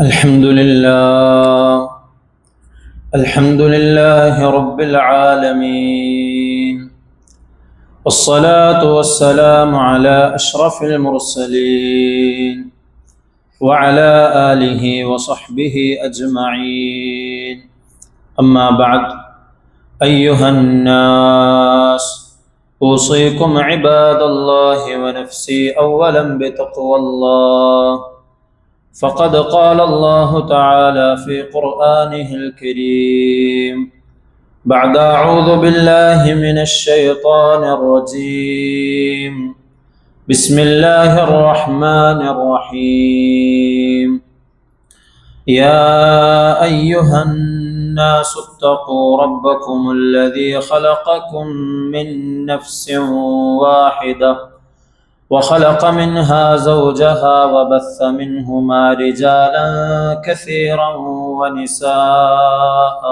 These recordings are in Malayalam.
الحمد لله رب العالمين، والصلاة والسلام على أشرف المرسلين وعلى آله وصحبه أجمعين. أما بعد، أيها الناس، أوصيكم عباد الله ونفسي أولا بتقوى الله، فقد قال الله تعالى في قرآنه الكريم بعد أعوذ بالله من الشيطان الرجيم، بسم الله الرحمن الرحيم. يا أيها الناس اتقوا ربكم الذي خلقكم من نفس واحدة وخلق منها زوجها وبث منهما رجالا كثيرا ونساء،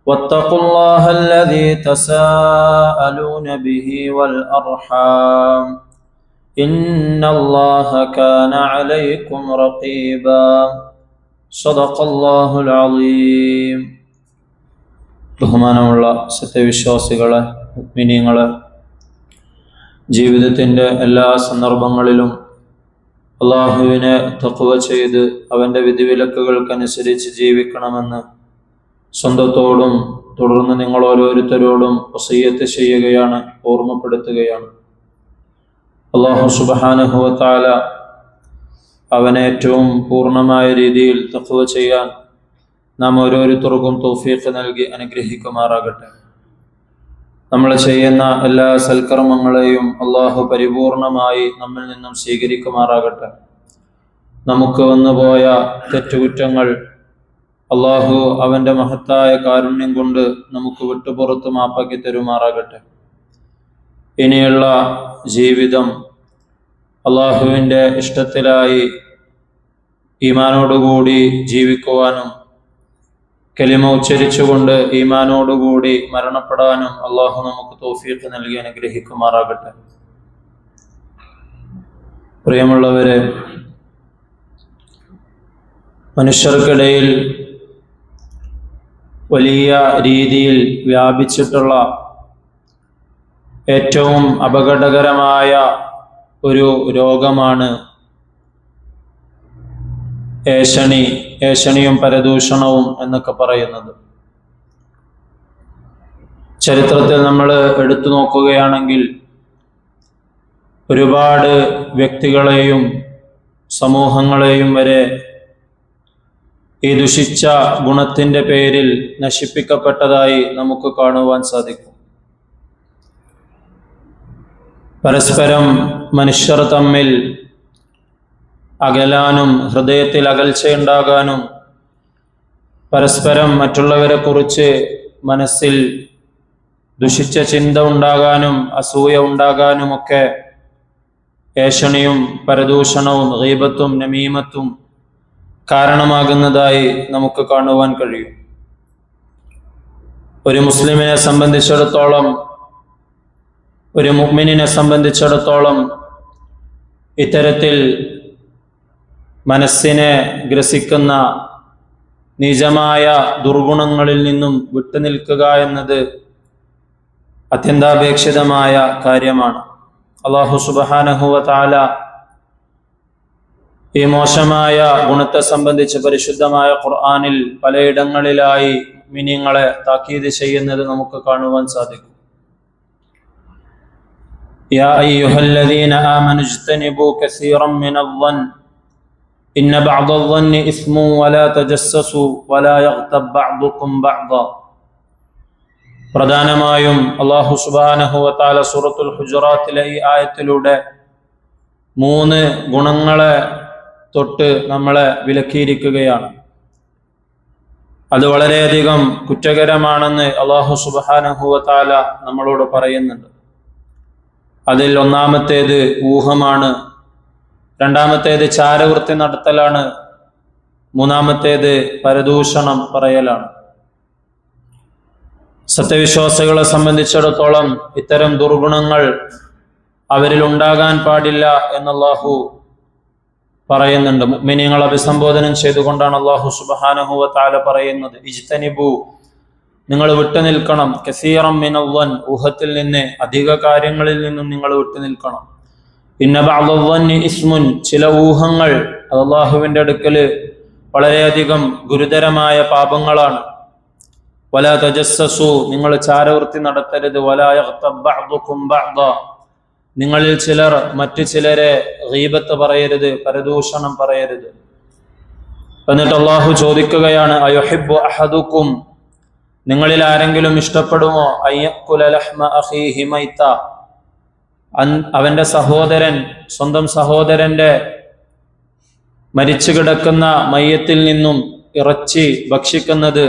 واتقوا الله الذي تساءلون به والأرحام، إن الله كان عليكم رقيبا. صدق الله العظيم. ബഹുമാനമുള്ള സത്യവിശ്വാസികളെ, മുഅ്മിനീങ്ങളെ, ജീവിതത്തിൻ്റെ എല്ലാ സന്ദർഭങ്ങളിലും അള്ളാഹുവിനെ തഖ്വ ചെയ്ത് അവൻ്റെ വിധിവിലക്കുകൾക്കനുസരിച്ച് ജീവിക്കണമെന്ന് സ്വന്തത്തോടും തുടർന്ന് നിങ്ങൾ ഓരോരുത്തരോടും വസിയ്യത്ത് ചെയ്യുകയാണ്, ഓർമ്മപ്പെടുത്തുകയാണ്. അള്ളാഹു സുബ്ഹാനഹു വ തആല അവനെ ഏറ്റവും പൂർണ്ണമായ രീതിയിൽ തഖ്വ ചെയ്യാൻ നാം ഓരോരുത്തർക്കും തൗഫീഖ് നൽകി അനുഗ്രഹിക്കുമാറാകട്ടെ. നമ്മൾ ചെയ്യുന്ന എല്ലാ സൽക്കർമ്മങ്ങളെയും അള്ളാഹു പരിപൂർണമായി നമ്മിൽ നിന്നും സ്വീകരിക്കുമാറാകട്ടെ. നമുക്ക് വന്നുപോയ തെറ്റുകുറ്റങ്ങൾ അള്ളാഹു അവൻ്റെ മഹത്തായ കാരുണ്യം കൊണ്ട് നമുക്ക് വിട്ടുപുറത്ത് മാപ്പാക്കി തരുമാറാകട്ടെ. ഇനിയുള്ള ജീവിതം അള്ളാഹുവിൻ്റെ ഇഷ്ടത്തിലായി ഈമാനോടുകൂടി ജീവിക്കുവാനും കലിമ ഉച്ചരിച്ചുകൊണ്ട് ഈമാനോടുകൂടി മരണപ്പെടാനും അള്ളാഹു നമുക്ക് തൗഫീഖ് നൽകി അനുഗ്രഹിക്കുമാറാകട്ടെ. പ്രിയമുള്ളവരെ, മനുഷ്യർക്കിടയിൽ വലിയ രീതിയിൽ വ്യാപിച്ചിട്ടുള്ള ഏറ്റവും അപകടകരമായ ഒരു രോഗമാണ് ഏഷണിയും പരദൂഷണവും എന്നൊക്കെ പറയുന്നത്. ചരിത്രത്തിൽ നമ്മൾ എടുത്തു നോക്കുകയാണെങ്കിൽ ഒരുപാട് വ്യക്തികളെയും സമൂഹങ്ങളെയും വരെ ഈ ദുഷിച്ച ഗുണത്തിൻ്റെ പേരിൽ നശിപ്പിക്കപ്പെട്ടതായി നമുക്ക് കാണുവാൻ സാധിക്കും. പരസ്പരം മനുഷ്യർ തമ്മിൽ അകലാനും ഹൃദയത്തിൽ അകൽച്ചയുണ്ടാകാനും പരസ്പരം മറ്റുള്ളവരെ കുറിച്ച് മനസ്സിൽ ദുഷിച്ച ചിന്ത ഉണ്ടാകാനും അസൂയ ഉണ്ടാകാനുമൊക്കെ ഏഷണിയും പരദൂഷണവും ഗീബത്തും നമീമത്തും കാരണമാകുന്നതായി നമുക്ക് കാണുവാൻ കഴിയും. ഒരു മുസ്ലിമിനെ സംബന്ധിച്ചിടത്തോളം, ഒരു മുഅ്മിനിനെ സംബന്ധിച്ചിടത്തോളം ഇത്തരത്തിൽ മനസ്സിനെ ഗ്രസിക്കുന്ന നീചമായ ദുർഗുണങ്ങളിൽ നിന്നും വിട്ടുനിൽക്കുക എന്നത് അത്യന്താപേക്ഷിതമായ കാര്യമാണ്. അല്ലാഹു സുബ്ഹാനഹു വ തആല ഈ മോശമായ ഗുണത്തെ സംബന്ധിച്ച് പരിശുദ്ധമായ ഖുർആനിൽ പലയിടങ്ങളിലായി മുഅ്മിനീങ്ങളെ താക്കീത് ചെയ്യുന്നത് നമുക്ക് കാണുവാൻ സാധിക്കും. യാ അയ്യുഹല്ലദീന ആമനു ഇജ്തനിബൂ കസീറൻ മിനൽ-ളൻനി ഇന്ന ബഅദൽ-ളന്നി ഇസ്മുൻ വലാ തജസ്സസു വലാ യഗ്തബ് ബഅദുകും ബഅദ. പ്രധാനമായും അല്ലാഹു സുബ്ഹാനഹു വ തആല സൂറത്തുൽ ഹുജറാത്തിലെ ഈ ആയത്തിലൂടെ 3 ഗുണങ്ങളെ തൊട്ട് നമ്മളെ വിലക്കിയിരിക്കുകയാണ്. അത് വളരെയധികം കുറ്റകരമാണെന്ന് അല്ലാഹു സുബ്ഹാനഹു വ തആല നമ്മളോട് പറയുന്നുണ്ട്. അതിൽ ഒന്നാമത്തേത് ഊഹമാണ്, രണ്ടാമത്തേത് ചാരവൃത്തി നടത്തലാണ്, മൂന്നാമത്തേത് പരദൂഷണം പറയലാണ്. സത്യവിശ്വാസികളെ സംബന്ധിച്ചിടത്തോളം ഇത്തരം ദുർഗുണങ്ങൾ അവരിൽ ഉണ്ടാകാൻ പാടില്ല എന്ന് അല്ലാഹു പറയുന്നുണ്ട്. മുഅ്മിനീങ്ങളെ അഭിസംബോധനം ചെയ്തുകൊണ്ടാണ് അല്ലാഹു സുബ്ഹാനഹു വ തആല പറയുന്നത്, ഇജ്തനിബു, നിങ്ങൾ വിട്ടുനിൽക്കണം, കസീറൻ മിനൽ ഊഹത്തിൽ നിന്ന്, അധിക കാര്യങ്ങളിൽ നിന്നും നിങ്ങൾ വിട്ടുനിൽക്കണം. ഇന്ന ബഅദ ഇസ്മുൻ, ചില ഊഹങ്ങൾ അത് അല്ലാഹുവിന്റെ അടുക്കൽ വളരെയധികം ഗുരുതരമായ പാപങ്ങളാണ്. വലാ തജസ്സസു, നിങ്ങൾ ചാരവൃത്തി നടത്തരുത്. വലാ യഗ്തബ് ബഅദുകും ബഅദ, നിങ്ങളിൽ ചിലർ മറ്റു ചിലരെ ഗീബത്ത് പറയരുത്, പരദൂഷണം പറയരുത്. എന്നിട്ട് അല്ലാഹു ചോദിക്കുകയാണ്, അയുഹിബ്ബു അഹദുക്കും, നിങ്ങളിൽ ആരെങ്കിലും ഇഷ്ടപ്പെടുമോ അയ്യക്കുല ലഹ്മ അഖീഹി മൈത, അവന്റെ സഹോദരൻ, സ്വന്തം സഹോദരന്റെ മരിച്ചു കിടക്കുന്ന മയ്യത്തിൽ നിന്നും ഇറച്ചി ഭക്ഷിക്കുന്നത്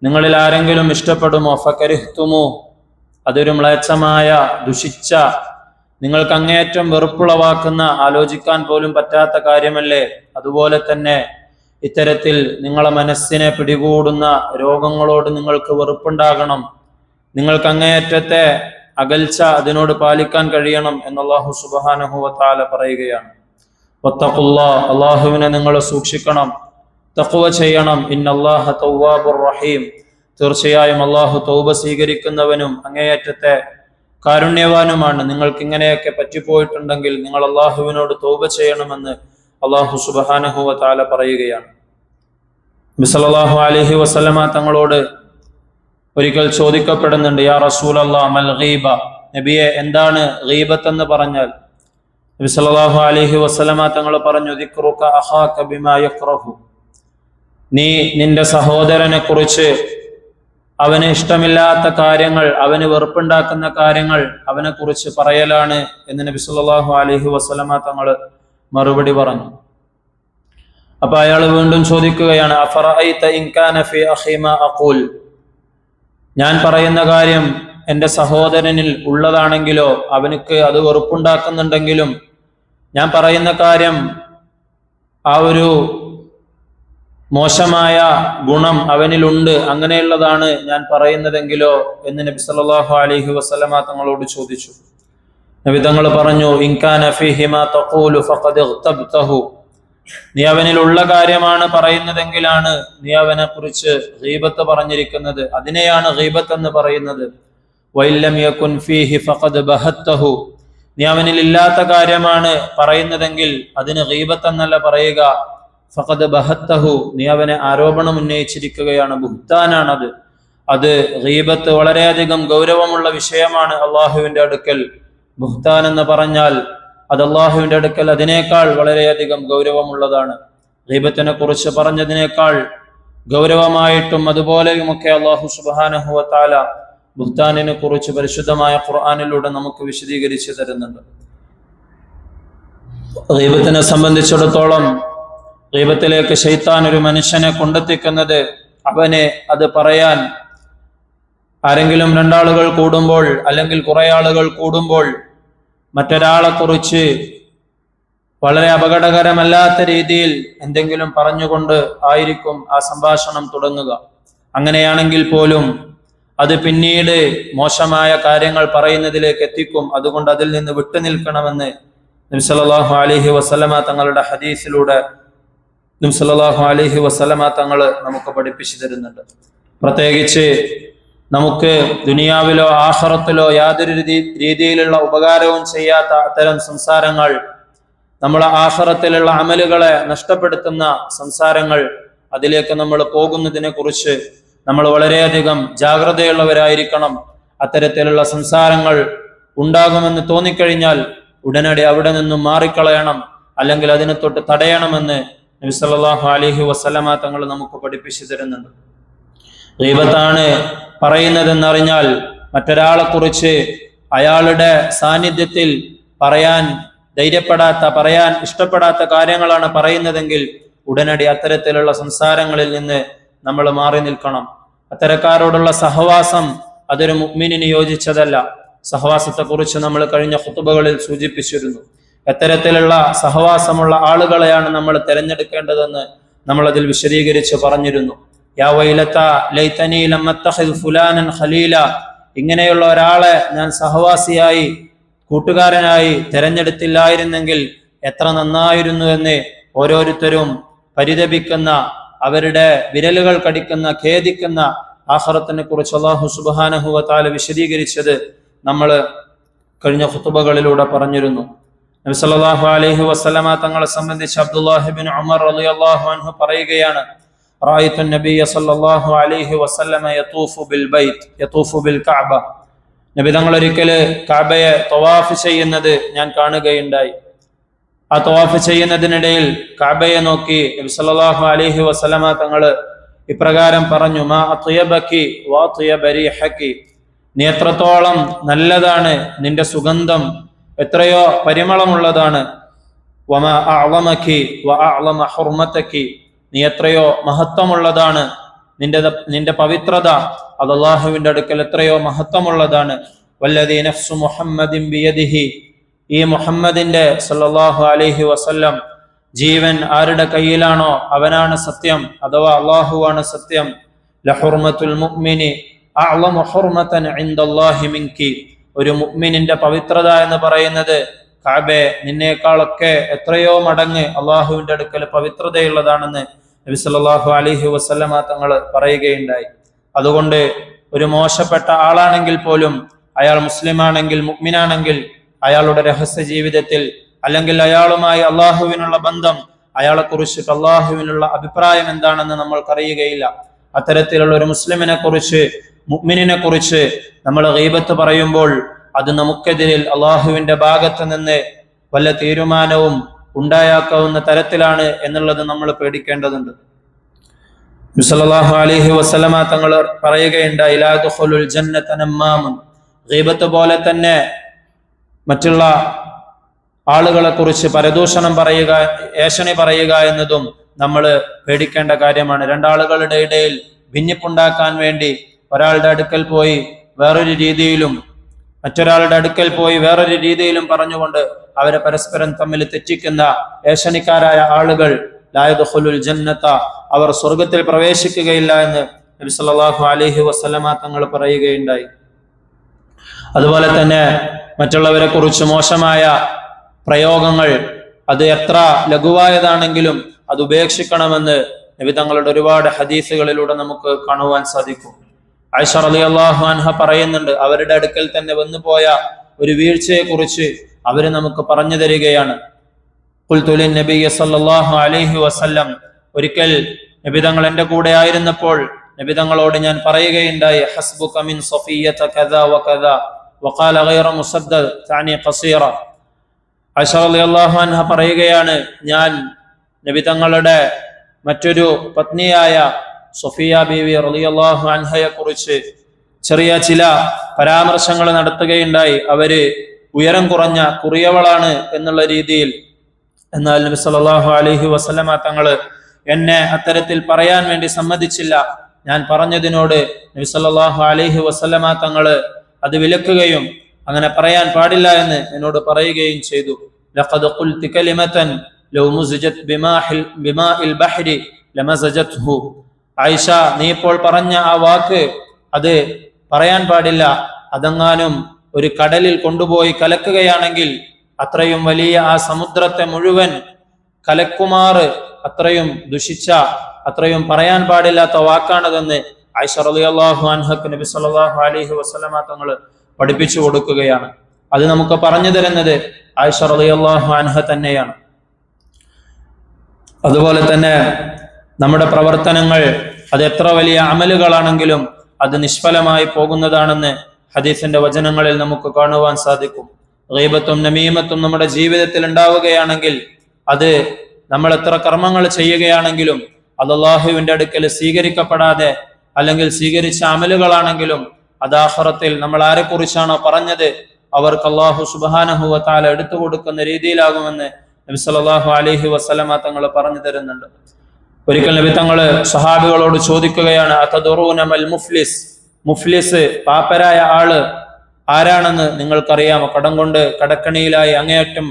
നിങ്ങളിൽ ആരെങ്കിലും ഇഷ്ടപ്പെടുമോ? ഫകരിഹ്തുമു, അതൊരു മ്ലേച്ഛമായ, ദുഷിച്ച, നിങ്ങൾക്ക് അങ്ങേയറ്റം വെറുപ്പുളവാക്കുന്ന, ആലോചിക്കാൻ പോലും പറ്റാത്ത കാര്യമല്ലേ? അതുപോലെ തന്നെ ഇത്തരത്തിൽ നിങ്ങളെ മനസ്സിനെ പിടികൂടുന്ന രോഗങ്ങളോട് നിങ്ങൾക്ക് വെറുപ്പുണ്ടാകണം, നിങ്ങൾക്ക് അങ്ങേയറ്റത്തെ അകൽച്ച അതിനോട് പാലിക്കാൻ കഴിയണം എന്ന് അല്ലാഹു സുബ്ഹാനഹു വ തആല പറയുകയാണ്. വത്തഖുല്ലാഹ്, അല്ലാഹുവിനെ നിങ്ങൾ സൂക്ഷിക്കണം, തഖ്വ ചെയ്യണം. ഇന്നല്ലാഹ തവ്വാബുർ റഹീം, തീർച്ചയായും അല്ലാഹു തൗബ സ്വീകരിക്കുന്നവനും അങ്ങേയറ്റത്തെ കാരുണ്യവാനുമാണ്. നിങ്ങൾക്ക് ഇങ്ങനെയൊക്കെ പറ്റിപ്പോയിട്ടുണ്ടെങ്കിൽ നിങ്ങൾ അല്ലാഹുവിനോട് തൗബ ചെയ്യണമെന്ന് അല്ലാഹു സുബ്ഹാനഹു വ തആല പറയുകയാണ്. നബി സല്ലല്ലാഹു അലൈഹി വസല്ലമ തങ്ങളോട് ഒരിക്കൽ ചോദിക്കപ്പെടുന്നുണ്ട്, യാ റസൂലല്ലാഹ് മൽ ഗീബ, നബിയെ എന്താണ് ഗീബത്ത് എന്ന് പറഞ്ഞാൽ? നബി സല്ലല്ലാഹു അലൈഹി വസല്ലമ തങ്ങൾ പറഞ്ഞു, ദിക്റുക അഖാക ബിമാ യക്റഹു, നീ നിന്റെ സഹോദരനെ കുറിച്ച് അവന് ഇഷ്ടമില്ലാത്ത കാര്യങ്ങൾ, അവന് വെറുപ്പുണ്ടാക്കുന്ന കാര്യങ്ങൾ അവനെ കുറിച്ച് പറയലാണ് എന്ന് നബി സല്ലല്ലാഹു അലൈഹി വസല്ലമ തങ്ങൾ മറുപടി പറഞ്ഞു. അപ്പൊ അയാൾ വീണ്ടും ചോദിക്കുകയാണ്, അഫറഅയ്ത ഇൻ കാന ഫീ അഖീ മാ അഖൂൽ, ഞാൻ പറയുന്ന കാര്യം എൻ്റെ സഹോദരനിൽ ഉള്ളതാണെങ്കിലോ, അവനക്ക് അത് വെറുപ്പുണ്ടാക്കുന്നുണ്ടെങ്കിലും ഞാൻ പറയുന്ന കാര്യം ആ ഒരു മോശമായ ഗുണം അവനിലുണ്ട്, അങ്ങനെയുള്ളതാണ് ഞാൻ പറയുന്നതെങ്കിലോ എന്ന് നബി സല്ലല്ലാഹു അലൈഹി വസല്ലമ തങ്ങളോട് ചോദിച്ചു. നബി തങ്ങൾ പറഞ്ഞു, ഇൻ കാന ഫീഹി മാ തഖൂലു ഫഖദ് ഇഗ്തബ്തഹു, നീ അവനിലുള്ള കാര്യമാണ് പറയുന്നതെങ്കിലാണ് നീ അവനെ കുറിച്ച് ഗീബത്ത് പറഞ്ഞിരിക്കുന്നത്, അതിനെയാണ് ഗീബത്ത് എന്ന് പറയുന്നത്. വഇല്ലം യകുൻ ഫീഹി ഫഖദ് ബഹത്തഹു, നീ അവനിൽ ഇല്ലാത്ത കാര്യമാണ് പറയുന്നതെങ്കിൽ അതിന് ഗീബത്ത് എന്നല്ല പറയുക, ഫഖദ് ബഹത്തഹു, നീ അവനെ ആരോപണം ഉന്നയിച്ചിരിക്കുകയാണ്, ബുഹ്താനാണത്. അത് ഗീബത്ത് വളരെയധികം ഗൗരവമുള്ള വിഷയമാണ് അള്ളാഹുവിന്റെ അടുക്കൽ. ബുഹ്താൻ എന്ന് പറഞ്ഞാൽ അത് അള്ളാഹുവിന്റെ അടുക്കൽ അതിനേക്കാൾ വളരെയധികം ഗൗരവമുള്ളതാണ്. ഗീബത്തിനെ കുറിച്ച് പറഞ്ഞതിനേക്കാൾ ഗൗരവമായിട്ടും അതുപോലെയുമൊക്കെ അള്ളാഹു സുബ്ഹാനഹു വ തആല ബുഹ്താനിനെ കുറിച്ച് പരിശുദ്ധമായ ഖുർആനിലൂടെ നമുക്ക് വിശദീകരിച്ചു തരുന്നുണ്ട്. ഗീബത്തിനെ സംബന്ധിച്ചിടത്തോളം ഗീബത്തിലേക്ക് ശൈത്താൻ ഒരു മനുഷ്യനെ കൊണ്ടെത്തിക്കുന്നത് അവനെ അത് പറയാൻ, ആരെങ്കിലും രണ്ടാളുകൾ കൂടുമ്പോൾ അല്ലെങ്കിൽ കുറെ ആളുകൾ കൂടുമ്പോൾ മറ്റൊരാളെ കുറിച്ച് വളരെ അപകടകരമല്ലാത്ത രീതിയിൽ എന്തെങ്കിലും പറഞ്ഞുകൊണ്ട് ആയിരിക്കും ആ സംഭാഷണം തുടങ്ങുക. അങ്ങനെയാണെങ്കിൽ പോലും അത് പിന്നീട് മോശമായ കാര്യങ്ങൾ പറയുന്നതിലേക്ക് എത്തിക്കും. അതുകൊണ്ട് അതിൽ നിന്ന് വിട്ടുനിൽക്കണമെന്ന് നബി സല്ലല്ലാഹു അലൈഹി വസല്ലമ തങ്ങളുടെ ഹദീസിലൂടെ നബി സല്ലല്ലാഹു അലൈഹി വസല്ലമ തങ്ങൾ നമുക്ക് പഠിപ്പിച്ചു തരുന്നുണ്ട്. പ്രത്യേകിച്ച് നമുക്ക് ദുനിയാവിലോ ആഖിറത്തിലോ യാതൊരു രീതിയിലുള്ള ഉപകാരവും ചെയ്യാത്ത അത്തരം സംസാരങ്ങൾ, നമ്മളെ ആഖിറത്തിലുള്ള അമലുകളെ നഷ്ടപ്പെടുത്തുന്ന സംസാരങ്ങൾ, അതിലേക്ക് നമ്മൾ പോകുന്നതിനെ കുറിച്ച് നമ്മൾ വളരെയധികം ജാഗ്രതയുള്ളവരായിരിക്കണം. അത്തരത്തിലുള്ള സംസാരങ്ങൾ ഉണ്ടാകുമെന്ന് തോന്നിക്കഴിഞ്ഞാൽ ഉടനടി അവിടെ നിന്നും മാറിക്കളയണം, അല്ലെങ്കിൽ അതിനെ തൊട്ട് തടയണമെന്ന് നബി സല്ലല്ലാഹു അലൈഹി വസല്ലമ തങ്ങൾ നമുക്ക് പഠിപ്പിച്ചു തരുന്നുണ്ട്. ഗീബത്താണ് പറയുന്നതെന്നറിഞ്ഞാൽ മറ്റൊരാളെ കുറിച്ച് അയാളുടെ സാന്നിധ്യത്തിൽ പറയാൻ ധൈര്യപ്പെടാത്ത, പറയാൻ ഇഷ്ടപ്പെടാത്ത കാര്യങ്ങളാണ് പറയുന്നതെങ്കിൽ ഉടനടി അത്തരത്തിലുള്ള സംസാരങ്ങളിൽ നിന്ന് നമ്മൾ മാറി നിൽക്കണം. അത്തരക്കാരോടുള്ള സഹവാസം അതൊരു മുഅ്മിനിന് യോജിച്ചതല്ല. സഹവാസത്തെ കുറിച്ച് നമ്മൾ കഴിഞ്ഞ ഖുതുബകളിൽ സൂചിപ്പിച്ചിരുന്നു. എത്തരത്തിലുള്ള സഹവാസമുള്ള ആളുകളെയാണ് നമ്മൾ തിരഞ്ഞെടുക്കേണ്ടതെന്ന് നമ്മൾ അതിൽ വിശദീകരിച്ച് പറഞ്ഞിരുന്നു. യാ വൈലത ലൈതനി ലം അത്തഖിദ് ഫുലാനൻ ഖലീല, ഇങ്ങനെയുള്ള ഒരാളെ ഞാൻ സഹവാസിയായി, കൂട്ടുകാരനായി തിരഞ്ഞെടുത്തില്ലായിരുന്നെങ്കിൽ എത്ര നന്നായിരുന്നു എന്ന് ഓരോരുത്തരും പരിതപിക്കുന്ന, അവരുടെ വിരലുകൾ കടിക്കുന്ന, ഖേദിക്കുന്ന ആഖിറത്തിനെ കുറിച്ച് അല്ലാഹു സുബ്ഹാനഹു വ തആല വിശദീകരിച്ചത് നമ്മൾ കഴിഞ്ഞ ഖുതുബകളിലൂടെ പറഞ്ഞിരുന്നു. നബി സല്ലല്ലാഹു അലൈഹി വസല്ലമ തങ്ങളെ സംബന്ധിച്ച് അബ്ദുല്ലാഹി ഇബ്നു ഉമർ റളിയല്ലാഹു അൻഹു പറയുകയാണ്, റഅയ്തു നബിയ സല്ലല്ലാഹു അലൈഹി വസല്ലമ യതൂഫു ബിൽ കഅബ. നബി തങ്ങൾ ഒരിക്കൽ കഅബയെ തവാഫ് ചെയ്യുന്നത് ഞാൻ കാണുകയുണ്ടായി. ആ തവാഫ് ചെയ്യുന്നതിനിടയിൽ കഅബയെ നോക്കി നബി സല്ലല്ലാഹു അലൈഹി വസല്ലമ തങ്ങൾ ഇപ്രകാരം പറഞ്ഞു, മാ അത്യബകി വ അത്യബ റീഹകി. നീ എത്രത്തോളം നല്ലതാണ്, നിന്റെ സുഗന്ധം എത്രയോ പരിമളമുള്ളതാണ്. വമാ അഅളമകി വ അഅളമ ഹുർമതകി. നീ എത്രയോ മഹത്വമുള്ളതാണ്, നിന്റെ പവിത്രത അത് അല്ലാഹുവിന്റെ അടുക്കൽ എത്രയോ മഹത്വമുള്ളതാണ്. വല്ലദീ നഫ്സു മുഹമ്മദിൻ ബിയദിഹി. ഈ മുഹമ്മദിന്റെ സല്ലല്ലാഹു അലൈഹി വസല്ലം ജീവൻ ആരുടെ കയ്യിലാണോ അവനാണ് സത്യം, അഥവാ അല്ലാഹുവാണ് സത്യം. ലഹുർമത്തുൽ മുഅ്മിനി അഅളമു ഹുർമതൻ ഇൻദല്ലാഹി മിൻകി. ഒരു മുഅ്മിനിന്റെ പവിത്രത എന്ന് പറയുന്നത് കഅബയെ നിന്നേക്കാളൊക്കെ എത്രയോ മടങ്ങ് അല്ലാഹുവിന്റെ അടുക്കൽ പവിത്രതയുള്ളതാണെന്ന് നബി സല്ലല്ലാഹു അലൈഹി വസല്ലമ തങ്ങൾ പറയുകയുണ്ടായി. അതുകൊണ്ട് ഒരു മോശപ്പെട്ട ആളാണെങ്കിൽ പോലും, അയാൾ മുസ്ലിമാണെങ്കിൽ, മുഅ്മിനാണെങ്കിൽ, അയാളുടെ രഹസ്യ ജീവിതത്തിൽ അല്ലെങ്കിൽ അയാളുമായി അള്ളാഹുവിനുള്ള ബന്ധം, അയാളെ കുറിച്ചിട്ട് അള്ളാഹുവിനുള്ള അഭിപ്രായം എന്താണെന്ന് നമ്മൾക്കറിയുകയില്ല. അത്തരത്തിലുള്ള ഒരു മുസ്ലിമിനെ കുറിച്ച്, മുഅ്മിനിനെ കുറിച്ച് നമ്മൾ ഗീബത്ത് പറയുമ്പോൾ അത് നമുക്കെതിരിൽ അള്ളാഹുവിന്റെ ഭാഗത്ത് നിന്ന് വല്ല തീരുമാനവും ഉണ്ടായാക്കാവുന്ന തരത്തിലാണ് എന്നുള്ളത് നമ്മൾ പേടിക്കേണ്ടതുണ്ട്. നബി സല്ലല്ലാഹു അലൈഹി വസല്ലമ തങ്ങൾ പറയുകയുണ്ടായി, ലാ യദ്ഖുലുൽ ജന്നത നമ്മാമുൻ. ഗീബത്ത് പോലെ തന്നെ മറ്റുള്ള ആളുകളെ കുറിച്ച് പരദൂഷണം പറയുക, ഏഷണി പറയുക എന്നതും നമ്മൾ പേടിക്കേണ്ട കാര്യമാണ്. രണ്ടാളുകളുടെ ഇടയിൽ ഭിന്നിപ്പുണ്ടാക്കാൻ വേണ്ടി ഒരാളുടെ അടുക്കൽ പോയി വേറൊരു രീതിയിലും മറ്റൊരാളുടെ അടുക്കൽ പോയി വേറൊരു രീതിയിലും പറഞ്ഞുകൊണ്ട് അവരെ പരസ്പരം തമ്മിൽ തെറ്റിക്കുന്ന ഏഷണിക്കാരായ ആളുകൾ ലാ യദ്ഖുലുൽ ജന്നത, അവർ സ്വർഗത്തിൽ പ്രവേശിക്കുകയില്ല എന്ന് നബി സല്ലല്ലാഹു അലൈഹി വസല്ലമ തങ്ങൾ പറയുകയുണ്ടായി. അതുപോലെ തന്നെ മറ്റുള്ളവരെ കുറിച്ച് മോശമായ പ്രയോഗങ്ങൾ അത് എത്ര ലഘുവായതാണെങ്കിലും അത് ഉപേക്ഷിക്കണമെന്ന് നബി തങ്ങളുടെ ഒരുപാട് ഹദീസുകളിലൂടെ നമുക്ക് കാണുവാൻ സാധിക്കും. ആയിഷ റളിയല്ലാഹു അൻഹ പറയുന്നുണ്ട്, അവരുടെ അടുക്കൽ തന്നെ വന്നുപോയ ഒരു വീഴ്ചയെ കുറിച്ച് അവര് നമുക്ക് പറഞ്ഞു തരികയാണ്. ഖുൽതു ലിന്നബിയ്യ സല്ലല്ലാഹു അലൈഹി വസല്ലം. ഒരിക്കൽ നബി തങ്ങൾ എൻ്റെ കൂടെ ആയിരുന്നപ്പോൾ നബി തങ്ങളോട് ഞാൻ പറയുകയുണ്ടായി, ഹസ്ബുക മിൻ സഫിയ്യത കദാ വകദാ വഖാല ഗൈറ മുസദ്ദദ് തഅനി ഖസീറ. ആയിഷ റളിയല്ലാഹു അൻഹ പറയുകയാണ്, ഞാൻ നബി തങ്ങളുടെ മറ്റൊരു പത്നിയായ സഫിയ ബീവി റളിയല്ലാഹു അൻഹയെ കുറിച്ച് ചെറിയ ചില പരാമർശങ്ങൾ നടത്തുകയുണ്ടായി. അവര് ഉയരം കുറഞ്ഞ കുറിയവളാണ് എന്നുള്ള രീതിയിൽ. എന്നാൽ നബി സല്ലല്ലാഹു അലൈഹി വസല്ലമ തങ്ങൾ എന്നെ അത്തരത്തിൽ പറയാൻ വേണ്ടി സമ്മതിച്ചില്ല. ഞാൻ പറഞ്ഞതിനോട് നബി സല്ലല്ലാഹു അലൈഹി വസല്ലമ തങ്ങൾ അത് വിലക്കുകയും അങ്ങനെ പറയാൻ പാടില്ല എന്ന് എന്നോട് പറയുകയും ചെയ്തു. ലഖദ് ഖുൽതി കലിമതൻ ലൗ മുസിജത് ബിമാഇൽ ബഹരി ലമസജത്ഹു. ആയിഷ, നീ ഇപ്പോൾ പറഞ്ഞ ആ വാക്ക് അത് പറയാൻ പാടില്ല. അതെങ്ങാനും ഒരു കടലിൽ കൊണ്ടുപോയി കലക്കുകയാണെങ്കിൽ അത്രയും വലിയ ആ സമുദ്രത്തെ മുഴുവൻ കലക്കുമാറ് അത്രയും ദുഷിച്ച, അത്രയും പറയാൻ പാടില്ലാത്ത വാക്കാണതെന്ന് ആയിഷ റളിയല്ലാഹു അൻഹക്ക് നബി സല്ലല്ലാഹു അലൈഹി വസല്ലമ തങ്ങൾ പഠിപ്പിച്ചു കൊടുക്കുകയാണ്. അത് നമുക്ക് പറഞ്ഞു തരുന്നത് ആയിഷ റളിയല്ലാഹു അൻഹ തന്നെയാണ്. അതുപോലെ തന്നെ നമ്മുടെ പ്രവർത്തനങ്ങൾ അത് എത്ര വലിയ അമലുകളാണെങ്കിലും അത് നിഷ്ഫലമായി പോകുന്നതാണെന്ന് ഹദീസിന്റെ വചനങ്ങളിൽ നമുക്ക് കാണുവാൻ സാധിക്കും. ഗീബത്തും നമീമത്തും നമ്മുടെ ജീവിതത്തിൽ ഉണ്ടാവുകയാണെങ്കിൽ, അത് നമ്മൾ എത്ര കർമ്മങ്ങൾ ചെയ്യുകയാണെങ്കിലും അത് അല്ലാഹുവിന്റെ അടുക്കൽ സ്വീകരിക്കപ്പെടാതെ, അല്ലെങ്കിൽ സ്വീകരിച്ച അമലുകളാണെങ്കിലും അത് ആഖിറത്തിൽ നമ്മൾ ആരെക്കുറിച്ചാണോ പറഞ്ഞത് അവർക്ക് അല്ലാഹു സുബ്ഹാനഹു വ തആല എടുത്തു കൊടുക്കുന്ന രീതിയിലാകുമെന്ന് നബി സല്ലല്ലാഹു അലൈഹി വസല്ലമ തങ്ങൾ പറഞ്ഞു തരുന്നുണ്ട്. ഒരിക്കൽ നബി തങ്ങൾ സഹാബികളോട് ചോദിക്കുകയാണ്, അതദറൂന മൽ മുഫ്ലിസ്. മുഫ്ലിസ്, പാപ്പരായ ആള് ആരാണെന്ന് നിങ്ങൾക്കറിയാമോ? കടം കൊണ്ട് കടക്കണിയിലായി അങ്ങേയറ്റം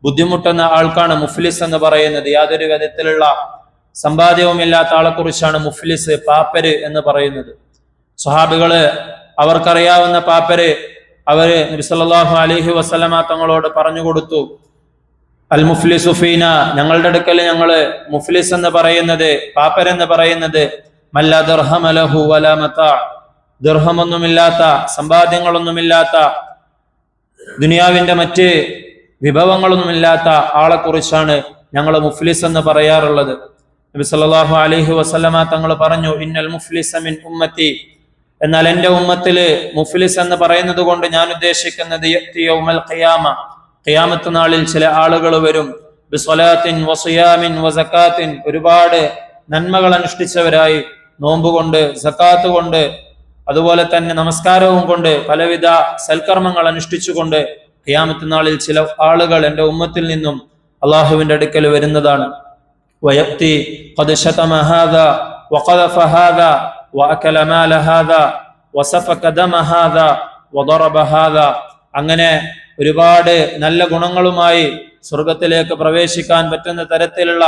ബുദ്ധിമുട്ടുന്ന ആൾക്കാണ് മുഫ്ലിസ് എന്ന് പറയുന്നത്. യാതൊരു വിധത്തിലുള്ള സമ്പാദ്യവുമില്ലാത്ത ആളെ കുറിച്ചാണ് മുഫ്ലിസ്, പാപ്പര് എന്ന് പറയുന്നത്. സ്വഹാബികള് അവർക്കറിയാവുന്ന പാപ്പര് അവര് നബി സല്ലല്ലാഹു അലൈഹി വസല്ലമ തങ്ങളോട് പറഞ്ഞു കൊടുത്തു. അൽ മുഫ്ലിസു ഫീന, ഞങ്ങളുടെ അടുക്കൽ ഞങ്ങള് മുഫ്ലിസ് എന്ന് പറയുന്നത്, പാപ്പരെന്ന് പറയുന്നത്, മല്ല ദിർഹമ ലഹു വലാ മതാ, ദിർഹമൊന്നുമില്ലാത്ത, സമ്പാദ്യങ്ങളൊന്നുമില്ലാത്ത, ദുനിയാവിന്റെ മറ്റ് വിഭവങ്ങളൊന്നുമില്ലാത്ത ആളെ കുറിച്ചാണ് ഞങ്ങൾ മുഫ്ലിസ് എന്ന് പറയാറുള്ളത്. നബി സല്ലല്ലാഹു അലൈഹി വസല്ലമ തങ്ങൾ പറഞ്ഞു, ഇന്നൽ മുഫ്ലിസ മിൻ ഉമ്മത്തി, എന്നാൽ എൻ്റെ ഉമ്മത്തില് മുഫ്ലിസ് എന്ന് പറയുന്നത് കൊണ്ട് ഞാൻ ഉദ്ദേശിക്കുന്നത് യഅതി യൗമൽ ഖിയാമ, ഖിയാമത്ത് നാളിൽ ചില ആളുകൾ വരും, ബിസ്വലാത്തിൻ വസിയാമിൻ വസകാത്തിൻ, ഒരുപാട് നന്മകൾ അനുഷ്ഠിച്ചവരായി, നോമ്പ് കൊണ്ട്, സക്കാത്ത് കൊണ്ട്, അതുപോലെ തന്നെ നമസ്കാരവും കൊണ്ട്, പലവിധ സൽക്കർമ്മങ്ങൾ അനുഷ്ഠിച്ചുകൊണ്ട് ഖിയാമത്ത് നാളിൽ ചില ആളുകൾ എൻ്റെ ഉമ്മത്തിൽ നിന്നും അള്ളാഹുവിന്റെ അടുക്കൽ വരുന്നതാണ്. വയഅതി ഖദ് ശതമ ഹാദാ വഖദഫ ഹാദാ വഅകല മാല ഹാദാ വസഫക ദമ ഹാദാ വദറബ ഹാദാ, അങ്ങനെ ഒരുപാട് നല്ല ഗുണങ്ങളുമായി സ്വർഗത്തിലേക്ക് പ്രവേശിക്കാൻ പറ്റുന്ന തരത്തിലുള്ള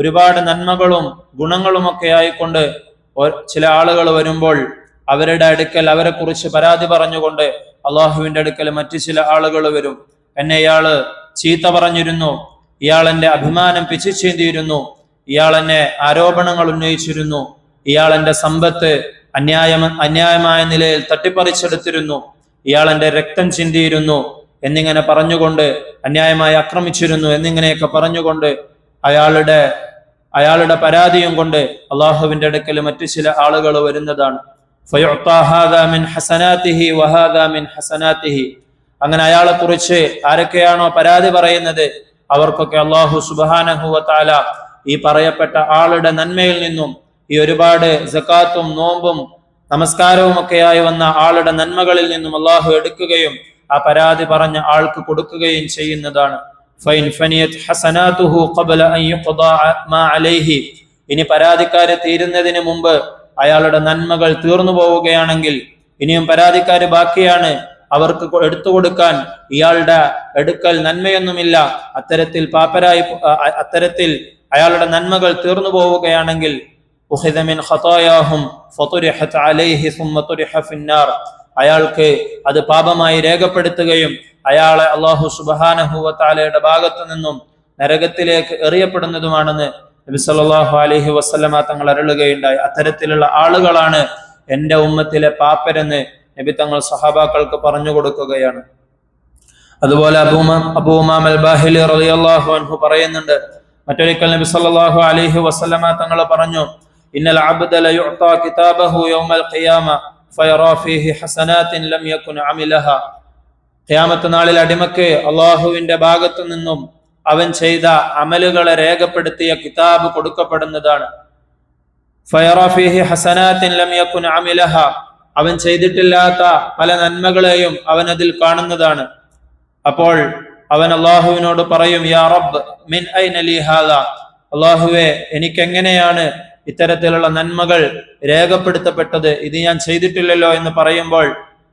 ഒരുപാട് നന്മകളും ഗുണങ്ങളുമൊക്കെ ആയിക്കൊണ്ട് ചില ആളുകൾ വരുമ്പോൾ അവരുടെ അടുക്കൽ അവരെ കുറിച്ച് പരാതി പറഞ്ഞുകൊണ്ട് അള്ളാഹുവിന്റെ അടുക്കൽ മറ്റു ചില ആളുകൾ വരും. എന്നെ ഇയാള് ചീത്ത പറഞ്ഞിരുന്നു, ഇയാൾ എന്റെ അഭിമാനം പിച്ചിച്ചീന്തിയിരുന്നു, ഇയാൾ എന്നെ ആരോപണങ്ങൾ ഉന്നയിച്ചിരുന്നു, ഇയാൾ എന്റെ സമ്പത്ത് അന്യായമായ നിലയിൽ തട്ടിപ്പറിച്ചെടുത്തിരുന്നു, ഇയാൾ എന്റെ രക്തം ചിന്തിയിരുന്നു എന്നിങ്ങനെ പറഞ്ഞുകൊണ്ട്, അന്യായമായി ആക്രമിച്ചിരുന്നു എന്നിങ്ങനെയൊക്കെ പറഞ്ഞുകൊണ്ട് അയാളുടെ പരാതിയും കൊണ്ട് അള്ളാഹുവിന്റെ അടുക്കൽ മറ്റു ചില ആളുകൾ വരുന്നതാണ്. ഫയുഅ്താ ഹാദാ മിൻ ഹസനാതിഹി വഹാദാ മിൻ ഹസനാതിഹി, അങ്ങനെ അയാളെ കുറിച്ച് ആരൊക്കെയാണോ പരാതി പറയുന്നത് അവർക്കൊക്കെ അല്ലാഹു സുബ്ഹാനഹു വ തആല ഈ പറയപ്പെട്ട ആളുടെ നന്മയിൽ നിന്നും, ഈ ഒരുപാട് സകാത്തും നോമ്പും നമസ്കാരവും ഒക്കെയായി വന്ന ആളുടെ നന്മകളിൽ നിന്നും അള്ളാഹു എടുക്കുകയും ആ പരാതി പറഞ്ഞ ആൾക്ക് കൊടുക്കുകയും ചെയ്യുന്നതാണ്. ഫൈൻ ഫനിയത് ഹസനാതുഹു ഖബ്ല അൻ യുഖ്ദാ മാ അലൈഹി, ഇനി പരാതിക്കാരെ തീരുന്നതിന് മുമ്പ് അയാളുടെ നന്മകൾ തീർന്നു പോവുകയാണെങ്കിൽ, ഇനിയും പരാതിക്കാര് ബാക്കിയാണ്, അവർക്ക് എടുത്തു കൊടുക്കാൻ ഇയാളുടെ അടുക്കൽ നന്മയൊന്നുമില്ല, അത്തരത്തിൽ അയാളുടെ നന്മകൾ തീർന്നു പോവുകയാണെങ്കിൽ, ഉഖിദ മിൻ ഖതായാഹും ഫതുരിഹത് അലൈഹി സുമ്മ തുരിഹ ഫിന്നാർ, അയാൾക്ക് അത് പാപമായി രേഖപ്പെടുത്തുകയും അയാളെ അല്ലാഹു സുബ്ഹാനഹു വ തആലയുടെ ഭാഗത്തു നിന്നും നരകത്തിലേക്ക് എറിയപ്പെടുന്നതുമാണെന്ന് നബി സല്ലല്ലാഹു അലൈഹി വസല്ലമ തങ്ങൾ അരുളുകയുണ്ടായി. അത്തരത്തിലുള്ള ആളുകളാണ് എൻ്റെ ഉമ്മത്തിലെ പാപ്പരെന്ന് നബി തങ്ങൾ സഹാബാക്കൾക്ക് പറഞ്ഞു കൊടുക്കുകയാണ്. അതുപോലെ അബൂ ഉമാമ അൽ ബാഹിലി റളിയല്ലാഹു അൻഹു പറയുന്നുണ്ട്, മറ്റൊരിക്കൽ നബി സല്ലല്ലാഹു അലൈഹി വസല്ലമ തങ്ങൾ പറഞ്ഞു, ഇന്നൽ അബ്ദ ലയുഅ്താ കിതാബഹു യൗമൽ ഖിയാമ ഫയറാ ഫീഹി ഹസനാത്തിൻ ലം യകുൻ അമിലഹ, ഖിയാമത്ത് നാളിൽ അടിമക്ക് അല്ലാഹുവിന്റെ ഭാഗത്തു നിന്നും അവൻ ചെയ്ത അമലുകളെ രേഖപ്പെടുത്തിയ കിതാബ് കൊടുക്കപ്പെടുന്നതാണ്. ഫയറാ ഫീഹി ഹസനാത്തിൻ ലം യകുൻ അമിലഹ, അവൻ ചെയ്തിട്ടില്ലാത്ത പല നന്മകളെയും അവൻ അതിൽ കാണുന്നതാണ്. അപ്പോൾ അവൻ അള്ളാഹുവിനോട് പറയും, യാ റബ്ബ് മിൻ ഐന ലി ഹാദാ, അള്ളാഹുവേ എനിക്കെങ്ങനെയാണ് ഇത്തരത്തിലുള്ള നന്മകൾ രേഖപ്പെടുത്തപ്പെട്ടത്, ഇത് ഞാൻ ചെയ്തിട്ടില്ലല്ലോ എന്ന് പറയുമ്പോൾ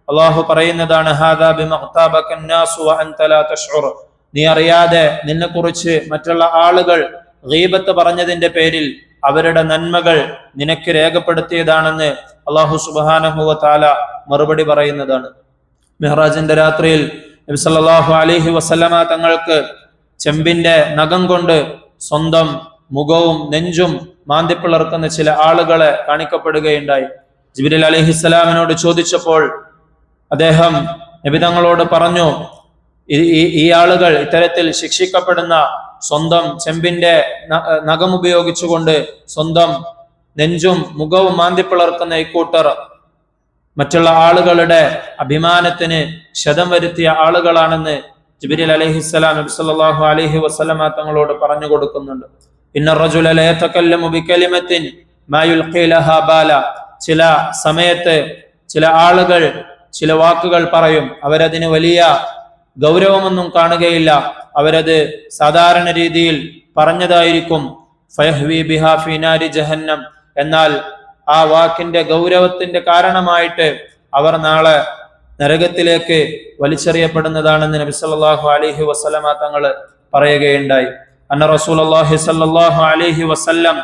അള്ളാഹു പറയുന്നതാണ്, ഹാദാ ബിമഖ്താബക അന്നാസു വ അൻത ലാ തശ്ഉർ, നീ അറിയാതെ നിന്നെ കുറിച്ച് മറ്റുള്ള ആളുകൾ ഗീബത്ത് പറഞ്ഞതിന്റെ പേരിൽ അവരുടെ നന്മകൾ നിനക്ക് രേഖപ്പെടുത്തിയതാണെന്ന് അല്ലാഹു സുബ്ഹാനഹു വ തആല മറുപടി പറയുന്നതാണ്. മിഹ്റാജിന്റെ രാത്രിയിൽ നബി സല്ലല്ലാഹു അലൈഹി വസല്ലമ തങ്ങൾക്ക് ചെമ്പിന്റെ നഖം കൊണ്ട് സ്വന്തം മുഖവും നെഞ്ചും മാന്തിപ്പിളർക്കുന്ന ചില ആളുകളെ കാണിക്കപ്പെടുകയുണ്ടായി. ജിബ്രീൽ അലൈഹിസ്സലാമിനോട് ചോദിച്ചപ്പോൾ അദ്ദേഹം നബി തങ്ങളോട് പറഞ്ഞു, ഈ ആളുകൾ ഇത്തരത്തിൽ ശിക്ഷിക്കപ്പെടുന്ന, സ്വന്തം ചെമ്പിന്റെ നഖം ഉപയോഗിച്ചുകൊണ്ട് സ്വന്തം നെഞ്ചും മുഖവും മാന്തിപ്പിളർക്കുന്ന ഇക്കൂട്ടർ മറ്റുള്ള ആളുകളുടെ അഭിമാനത്തിന് ക്ഷതം വരുത്തിയ ആളുകളാണെന്ന് ജിബ്രീൽ അലൈഹിസ്സലാം നബി സല്ലല്ലാഹു അലൈഹി വസല്ലമ തങ്ങളോട് പറഞ്ഞു കൊടുക്കുന്നുണ്ട്. ഇന്ന റജുല ല യതകല്ലമു ബികലിമത്തിൻ മാ യുൽഖി ലഹാ ബാല, ചില സമയത്ത് ചില ആളുകൾ ചില വാക്കുകൾ പറയും, അവരതിന് വലിയ ഗൗരവമൊന്നും കാണുകയില്ല, അവരത് സാധാരണ രീതിയിൽ പറഞ്ഞതായിരിക്കും. ഫയഹ്വി ബിഹാ ഫീ നാരി ജഹന്നം, എന്നാൽ ആ വാക്കിന്റെ ഗൗരവത്തിന്റെ കാരണമായിട്ട് അവർ നാളെ നരകത്തിലേക്ക് വലിച്ചെറിയപ്പെടുന്നതാണെന്ന് നബി സല്ലല്ലാഹു അലൈഹി വസല്ലമ തങ്ങൾ പറയുകയുണ്ടായി. അന്ന റസൂലുള്ളാഹി സല്ലല്ലാഹു അലൈഹി വസല്ലം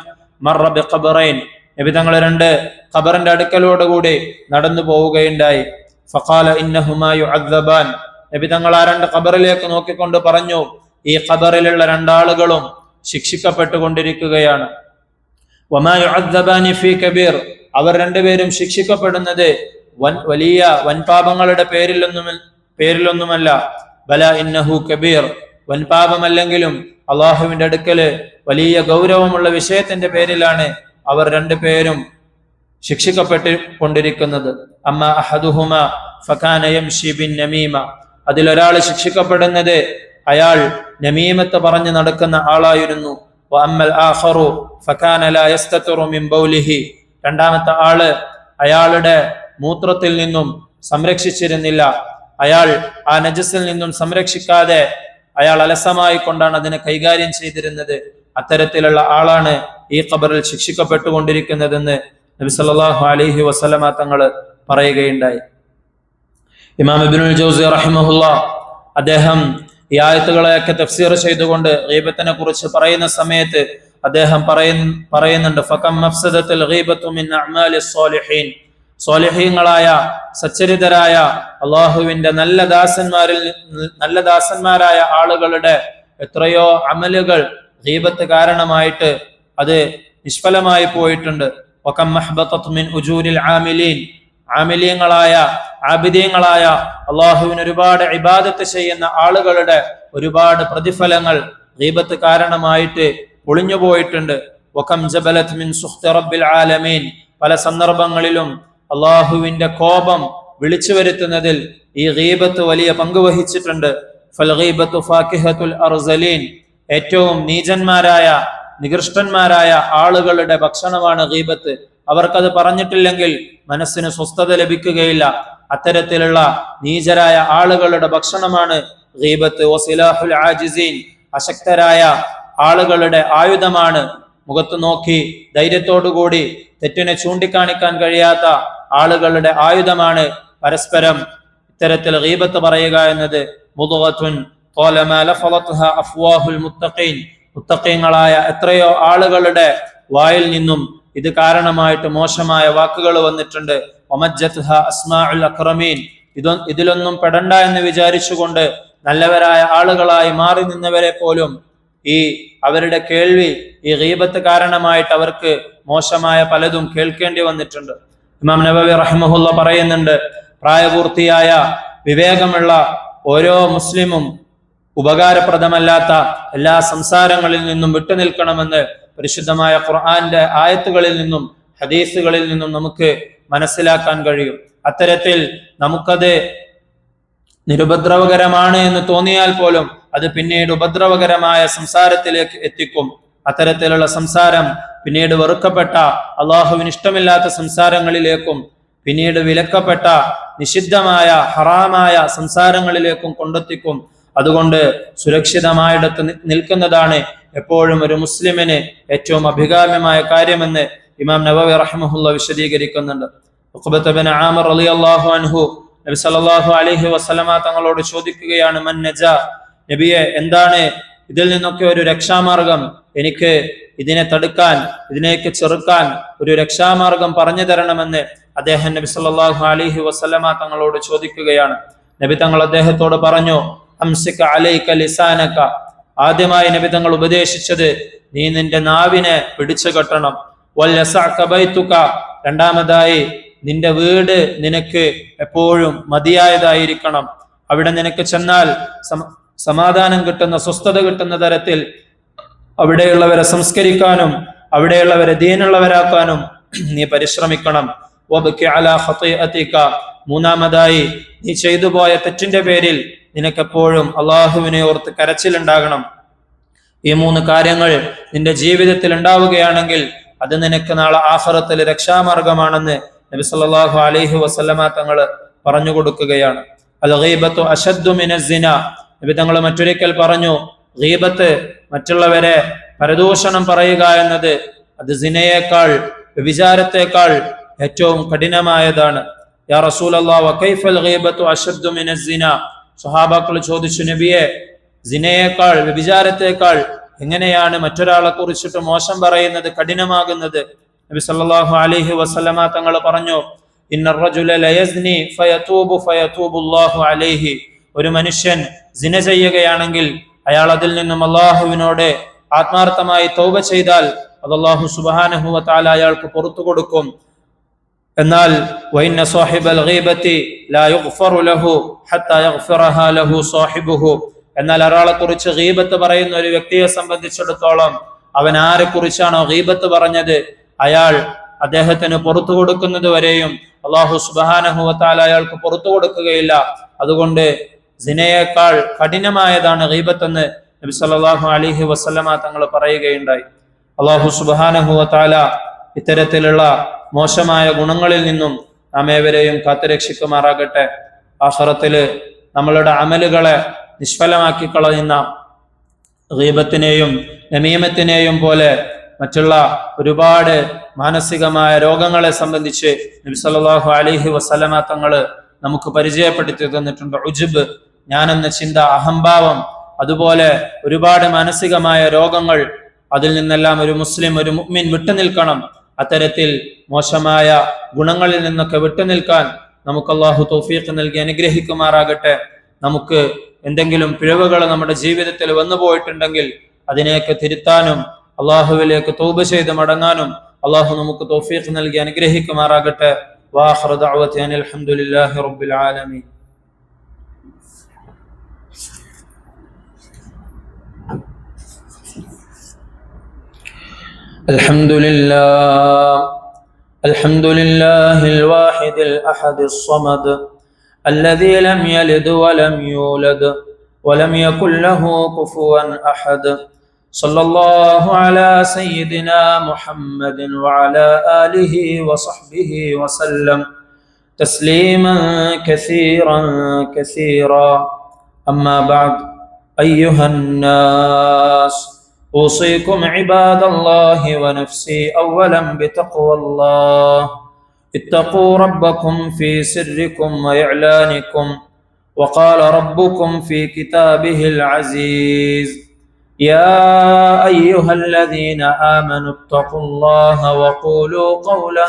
മർറ ബിഖബറൈൻ, നബി തങ്ങൾ രണ്ട് ഖബറിന്റെ അടുക്കലോടുകൂടി നടന്നു പോവുകയുണ്ടായി. ഫഖാല ഇന്നഹുമാ യുഅദ്ദബാൻ, നബി തങ്ങൾ ആ രണ്ട് ഖബറിലേക്ക് നോക്കിക്കൊണ്ട് പറഞ്ഞു, ഈ ഖബറിലുള്ള രണ്ടാളുകളും ശിക്ഷിക്കപ്പെട്ടുകൊണ്ടിരിക്കുകയാണ്. വമാ യുഅദ്ദബാനി ഫീ കബീർ, അവർ രണ്ടുപേരും ശിക്ഷിക്കപ്പെടുന്നത് വലിയ വൻപാപങ്ങളുടെ പേരിലൊന്നുമല്ല. ബല ഇന്നഹു കബീർ, വൻപാപമല്ലെങ്കിലും അള്ളാഹുവിന്റെ അടുക്കല് വലിയ ഗൗരവമുള്ള വിഷയത്തിന്റെ പേരിലാണ് അവർ രണ്ടുപേരും ശിക്ഷിക്കപ്പെട്ടുകൊണ്ടിരിക്കുന്നത്. അമ്മ അഹദുഹുമ ഫകാന യംശി ബിൻ നമീമ, അതിലൊരാൾ ശിക്ഷിക്കപ്പെടുന്നത് അയാൾ നമീമത്ത് പറഞ്ഞു നടക്കുന്ന ആളായിരുന്നു. വഅമ്മൽ ആഖറു ഫകാന ലാ യസ്തതിറു മിൻ ബൗലിഹി, രണ്ടാമത്തെ ആള് അയാളുടെ മൂത്രത്തിൽ നിന്നും സംരക്ഷിച്ചിരുന്നില്ല. അയാൾ ആ നജസിൽ നിന്നും സംരക്ഷിക്കാതെ അയാൾ അലസമായി കൊണ്ടാണ് അതിനെ കൈകാര്യം ചെയ്തിരുന്നത്. അത്തരത്തിലുള്ള ആളാണ് ഈ ഖബറിൽ ശിക്ഷിക്കപ്പെട്ടുകൊണ്ടിരിക്കുന്നതെന്ന് നബി സല്ലല്ലാഹു അലൈഹി വസല്ലമ തങ്ങൾ പറയുകയുണ്ടായി. ഇമാം ഇബ്നുൽ ജൗസി റഹിമഹുല്ലാഹ് അദ്ദേഹം ഈ ആയത്തുകളെയൊക്കെ തഫ്സീർ ചെയ്തുകൊണ്ട് ഗീബത്തിനെ കുറിച്ച് പറയുന്ന സമയത്ത് അദ്ദേഹം പറയുന്നുണ്ട്, ഫകം മഫ്സദത്തുൽ ഗീബത്തു മിൻ അഅ്മാലിസ് സ്വാലിഹീൻ, സ്വാലിഹീങ്ങളായ സച്ചരിതരായ അള്ളാഹുവിന്റെ നല്ല ദാസന്മാരായ ആളുകളുടെ എത്രയോ അമലുകൾ ഗീബത്ത് കാരണമായിട്ട് അത് നിഷ്ഫലമായി പോയിട്ടുണ്ട്. വകം മഹ്ബതത് മിൻ ഉജൂരിൽ ആമിലീൻ, ആമിലീങ്ങളായ ആബിദീങ്ങളായ അള്ളാഹുവിന് ഒരുപാട് ഇബാദത്ത് ചെയ്യുന്ന ആളുകളുടെ ഒരുപാട് പ്രതിഫലങ്ങൾ ഗീബത്ത് കാരണമായിട്ട് ഒളിഞ്ഞു പോയിട്ടുണ്ട്. വകം ജബലത് മിൻ സുഖ്തി റബ്ബിൽ ആലമീൻ, പല സന്ദർഭങ്ങളിലും അള്ളാഹുവിന്റെ കോപം വിളിച്ചു വരുത്തുന്നതിൽ ഈ ഗീബത്ത് വലിയ പങ്ക് വഹിച്ചിട്ടുണ്ട്. ഫൽ ഗീബത്തു ഫാകിഹത്തുൽ അർസലീൻ, ഏറ്റവും നീചന്മാരായ നികൃഷ്ടന്മാരായ ആളുകളുടെ ഭക്ഷണമാണ് ഗീബത്ത്. അവർക്കത് പറഞ്ഞിട്ടില്ലെങ്കിൽ മനസ്സിന് സ്വസ്ഥത ലഭിക്കുകയില്ല. അത്തരത്തിലുള്ള നീചരായ ആളുകളുടെ ഭക്ഷണമാണ് ഗീബത്ത്. വസിലാഹുൽ ആജിസീൻ, അശക്തരായ ആളുകളുടെ ആയുധമാണ്. മുഖത്ത് നോക്കി ധൈര്യത്തോടുകൂടി തെറ്റിനെ ചൂണ്ടിക്കാണിക്കാൻ കഴിയാത്ത ആളുകളുടെ ആയുധമാണ് പരസ്പരം ഇത്തരത്തിൽ ഗീബത്ത് പറയുക എന്നത്. മുദ്ഗത്തുൻ ഖാലമാ ലഫളത്ഹാ അഫ്വാഹുൽ മുത്തഖീൻ, മുത്തഖീങ്ങളായ എത്രയോ ആളുകളുടെ വായിൽ നിന്നും ഇത് കാരണമായിട്ട് മോശമായ വാക്കുകൾ വന്നിട്ടുണ്ട്. വമജ്ജത്ഹാ അസ്മാഉൽ അക്രമീൻ, ഇതിലൊന്നും പെടണ്ട എന്ന് വിചാരിച്ചുകൊണ്ട് നല്ലവരായ ആളുകളായി മാറി നിന്നവരെ പോലും ഈ അവരുടെ കേൾവി ഈ ഗീബത്ത് കാരണമായിട്ട് അവർക്ക് മോശമായ പലതും കേൾക്കേണ്ടി വന്നിട്ടുണ്ട്. ഇമാം നബവി റഹിമഹുല്ലാഹ് പറയുന്നുണ്ട്, പ്രായപൂർത്തിയായ വിവേകമുള്ള ഓരോ മുസ്ലിമും ഉപകാരപ്രദമല്ലാത്ത എല്ലാ സംസാരങ്ങളിൽ നിന്നും വിട്ടുനിൽക്കണമെന്ന് പരിശുദ്ധമായ ഖുർആന്റെ ആയത്തുകളിൽ നിന്നും ഹദീസുകളിൽ നിന്നും നമുക്ക് മനസ്സിലാക്കാൻ കഴിയും. അത്തരത്തിൽ നമുക്കത് നിരുപദ്രവകരമാണ് എന്ന് തോന്നിയാൽ പോലും അത് പിന്നീട് ഉപദ്രവകരമായ സംസാരത്തിലേക്ക് എത്തിക്കും. അത്തരത്തിലുള്ള സംസാരം പിന്നീട് വെറുക്കപ്പെട്ട അള്ളാഹുവിന് ഇഷ്ടമില്ലാത്ത സംസാരങ്ങളിലേക്കും പിന്നീട് വിലക്കപ്പെട്ട നിഷിദ്ധമായ ഹറാമായ സംസാരങ്ങളിലേക്കും കൊണ്ടെത്തിക്കും. അതുകൊണ്ട് സുരക്ഷിതമായിടത്ത് നിൽക്കുന്നതാണ് എപ്പോഴും ഒരു മുസ്ലിമിന് ഏറ്റവും അഭികാമ്യമായ കാര്യമെന്ന് ഇമാം നവവി റഹിമഹുല്ലാഹ് വിശദീകരിക്കുന്നുണ്ട്. ഉഖബത്ത് ബിൻ ആമിർ റളിയല്ലാഹു അൻഹു നബി സല്ലല്ലാഹു അലൈഹി വസല്ലമ തങ്ങളോട് ചോദിക്കുകയാണ്, മൻ നജാ, നബിയെ എന്താണ് ഇതിൽ നിന്നൊക്കെ ഒരു രക്ഷാമാർഗം, എനിക്ക് ഇതിനെ തടുക്കാൻ ഇതിനേക്ക് ചെറുക്കാൻ ഒരു രക്ഷാമാർഗം പറഞ്ഞു തരണമെന്ന് അദ്ദേഹം നബി സല്ലല്ലാഹു അലൈഹി വസല്ലമ തങ്ങളോട് ചോദിക്കുകയാണ്. നബി തങ്ങൾ അദ്ദേഹത്തോട് പറഞ്ഞു, അംസിക അലൈക ലിസാനക, ആദ്യമായി നബി തങ്ങൾ ഉപദേശിച്ചത് നീ നിന്റെ നാവിനെ പിടിച്ചു കെട്ടണം. വൽയസഅക ബൈതുക, രണ്ടാമതായി നിന്റെ വീട് നിനക്ക് എപ്പോഴും മതിയായതായിരിക്കണം. അവിടെ നിനക്ക് ചെന്നാൽ സമാധാനം കിട്ടുന്ന സ്വസ്ഥത കിട്ടുന്ന തരത്തിൽ അവിടെയുള്ളവരെ സംസ്കരിക്കാനും അവിടെയുള്ളവരെ ദീനുള്ളവരാക്കാനും നീ പരിശ്രമിക്കണം. വബ്കി അലാ ഖതീഅതിക, മൂന്നാമതായി നീ ചെയ്തു പോയ തെറ്റിന്റെ പേരിൽ നിനക്കെപ്പോഴും അള്ളാഹുവിനെ ഓർത്ത് കരച്ചിലുണ്ടാകണം. ഈ മൂന്ന് കാര്യങ്ങൾ നിന്റെ ജീവിതത്തിൽ ഉണ്ടാവുകയാണെങ്കിൽ അത് നിനക്ക് നാളെ ആഖിറത്തിൽ രക്ഷാമാർഗമാണെന്ന് നബി സല്ലല്ലാഹു അലൈഹി വസല്ലമ തങ്ങൾ പറഞ്ഞു കൊടുക്കുകയാണ്. അൽ ഗീബത്തു അശദ്ദു മിനസ് സിന, നബി തങ്ങൾ മറ്റൊരിക്കൽ പറഞ്ഞു, ഗീബത്ത് മറ്റുള്ളവരെ പരദൂഷണം പറയുക എന്നത് അത് സിനയേക്കാൾ വ്യഭിചാരത്തേക്കാൾ ഏറ്റവും കഠിനമായതാണ്. യാ റസൂലല്ലാഹ് വകൈഫൽ ഗീബത്തു അശദ്ദു മിനസ് സിന, സ്വഹാബാക്കൾ ചോദിച്ചു, നബിയെ സിനയേക്കാൾ വ്യഭിചാരത്തേക്കാൾ എങ്ങനെയാണ് മറ്റൊരാളെ കുറിച്ചിട്ട് മോശം പറയുന്നത് കഠിനമാകുന്നത്? നബി സല്ലല്ലാഹു അലൈഹി വസല്ലമ തങ്ങൾ പറഞ്ഞു, ഇന്നർ റജുല ലയസ്നി ഫയതൂബു ഫയതൂബുല്ലാഹു അലൈഹി, ഒരു മനുഷ്യൻ സിന ചെയ്യുകയാണെങ്കിൽ അയാൾ അതിൽ നിന്നും അള്ളാഹുവിനോട് ആത്മാർത്ഥമായി തൗബ ചെയ്താൽ അത് അല്ലാഹു സുബ്ഹാനഹു വ തആല അയാൾക്ക് പുറത്തു കൊടുക്കും. എന്നാൽ വഇന്ന സാഹിബൽ ഗീബത്തി ലാ യുഗ്ഫറു ലഹു ഹത്താ യഗ്ഫിറഹാ ലഹു സാഹിബുഹു, എന്നാൽ ഒരാളെ കുറിച്ച് ഗീബത്ത് പറയുന്ന ഒരു വ്യക്തിയെ സംബന്ധിച്ചിടത്തോളം അവൻ ആരെ കുറിച്ചാണോ ഗീബത്ത് പറഞ്ഞത് അയാൾ അദ്ദേഹത്തിന് പുറത്തു കൊടുക്കുന്നത് വരെയും അല്ലാഹു സുബ്ഹാനഹു വ തആല അയാൾക്ക് പുറത്തു കൊടുക്കുകയില്ല. അതുകൊണ്ട് സിനയേക്കാൾ കഠിനമായതാണ് ഗീബത്ത് എന്ന് നബി സല്ലല്ലാഹു അലൈഹി വസല്ലമ തങ്ങൾ പറയുകയുണ്ടായി. അല്ലാഹു സുബ്ഹാനഹു വ തആല ഇത്തരത്തിലുള്ള മോശമായ ഗുണങ്ങളിൽ നിന്നും നാം ഏവരെയും കാത്തുരക്ഷിക്കുമാറാകട്ടെ. ആഖിറത്തില് നമ്മളുടെ അമലുകളെ നിഷ്ഫലമാക്കി കളയുന്ന ഗീബത്തിനെയും നമീമത്തിനെയും പോലെ മറ്റുള്ള ഒരുപാട് മാനസികമായ രോഗങ്ങളെ സംബന്ധിച്ച് നബി സല്ലല്ലാഹു അലൈഹി വസല്ലമ തങ്ങൾ നമുക്ക് പരിചയപ്പെടുത്തി തന്നിട്ടുണ്ട്. ഉജ്ബ്, ഞാനെന്ന ചിന്ത, അഹംഭാവം, അതുപോലെ ഒരുപാട് മാനസികമായ രോഗങ്ങൾ, അതിൽ നിന്നെല്ലാം ഒരു മുസ്ലിം, ഒരു മുഅ്മിൻ വിട്ടുനിൽക്കണം. അത്തരത്തിൽ മോശമായ ഗുണങ്ങളിൽ നിന്നൊക്കെ വിട്ടുനിൽക്കാൻ നമുക്ക് അല്ലാഹു തൗഫീഖ് നൽകി അനുഗ്രഹിക്കുമാറാകട്ടെ. നമുക്ക് എന്തെങ്കിലും പിഴവുകൾ നമ്മുടെ ജീവിതത്തിൽ വന്നു പോയിട്ടുണ്ടെങ്കിൽ അതിനെയൊക്കെ തിരുത്താനും അള്ളാഹുവിലേക്ക് തൗബ ചെയ്ത് മടങ്ങാനും അള്ളാഹു നമുക്ക് തൗഫീഖ് നൽകി അനുഗ്രഹിക്കുമാറാകട്ടെ. വാഖിറു ദഅവതി അനിൽ ഹംദുലില്ലാഹി റബ്ബിൽ ആലമീൻ. الحمد لله الواحد الأحد الصمد الذي لم يلد ولم يولد ولم يكن له كفوا أحد. صلى الله على سيدنا محمد وعلى آله وصحبه وسلم تسليما كثيرا كثيرا. أما بعد، أيها الناس، أوصيكم عباد الله ونفسي أولا بتقوى الله. اتقوا ربكم في سركم وإعلانكم. وقال ربكم في كتابه العزيز: يا أيها الذين آمنوا اتقوا الله وقولوا قولا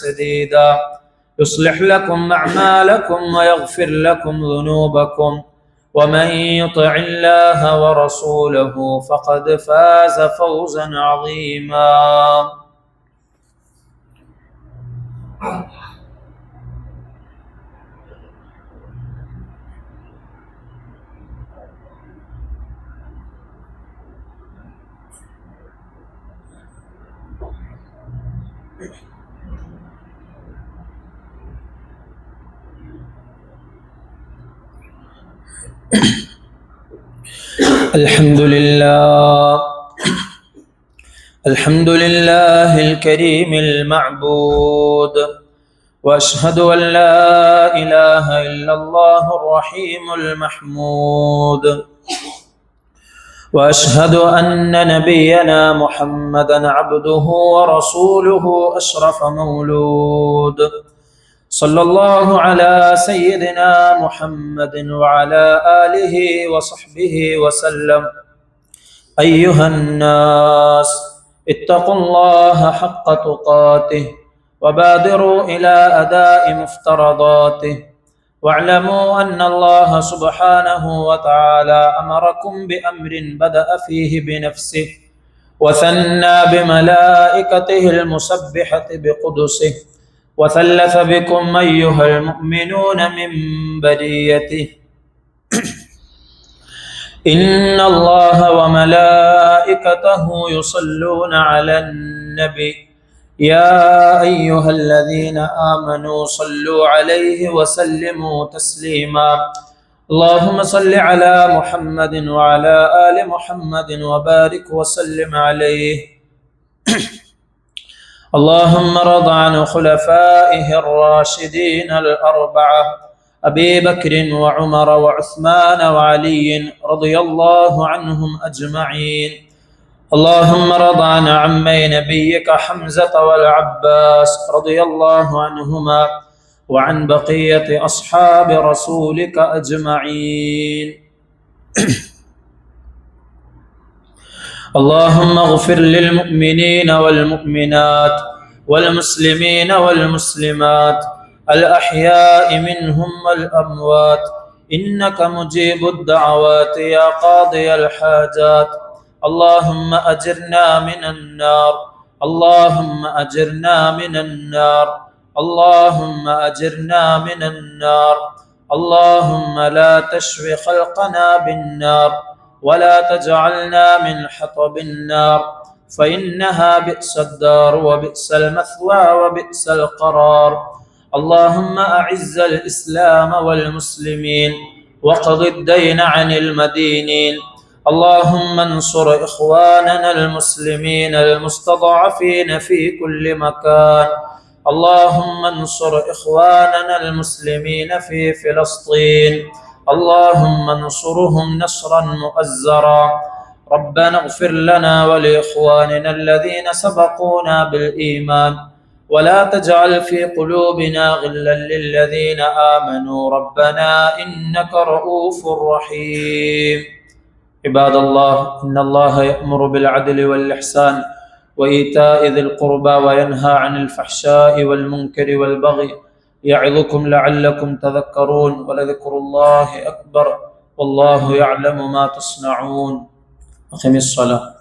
سديدا يصلح لكم أعمالكم ويغفر لكم ذنوبكم ومن يطع الله ورسوله فقد فاز فوزا عظيما. الحمد لله الكريم المعبود، وأشهد أن لا إله إلا الله الرحيم المحمود، وأشهد أن نبينا محمدا عبده ورسوله أشرف مولود. صلى الله على سيدنا محمد وعلى آله وصحبه وسلم. أيها الناس، اتقوا الله حق تقاته وبادروا إلى أداء مفترضاته، واعلموا أن الله سبحانه وتعالى أمركم بأمر بدأ فيه بنفسه وثنى بملائكته المسبحة بقدسه، وثلث بكم أيها المؤمنون من بريته. إن الله وملائكته يصلون على النبي يا أيها الذين آمنوا صلوا عليه وسلموا تسليما. اللهم صل على محمد وعلى آل محمد وبارك وسلم عليه. اللهم رض عن خلفائه الراشدين الأربعة أبي بكر وعمر وعثمان وعلي رضي الله عنهم أجمعين. اللهم رض عن عمي نبيك حمزة والعباس رضي الله عنهما وعن بقية أصحاب رسولك أجمعين. اللهم اغفر للمؤمنين والمؤمنات والمسلمين والمسلمات الأحياء منهم والأموات إنك مجيب الدعوات يا قاضي الحاجات. اللهم أجرنا من النار، اللهم أجرنا من النار، اللهم أجرنا من النار. اللهم لا تشوي خلقنا بالنار، ولا تجعلنا من حطب النار، فإنها بئس الدار وبئس المثوى وبئس القرار. اللهم أعز الإسلام والمسلمين وقض الدين عن المدينين. اللهم انصر إخواننا المسلمين المستضعفين في كل مكان. اللهم انصر إخواننا المسلمين في فلسطين، اللهم انصرهم نصرا مؤزرا. ربنا اغفر لنا ولإخواننا الذين سبقونا بالإيمان، ولا تجعل في قلوبنا غلا للذين آمنوا ربنا إنك رؤوف رحيم. عباد الله، إن الله يأمر بالعدل والإحسان وإيتاء ذي القربى وينهى عن الفحشاء والمنكر والبغي يعظكم لعلكم تذكرون. ولذكر الله أكبر والله يعلم ما تصنعون. أقم الصلاة.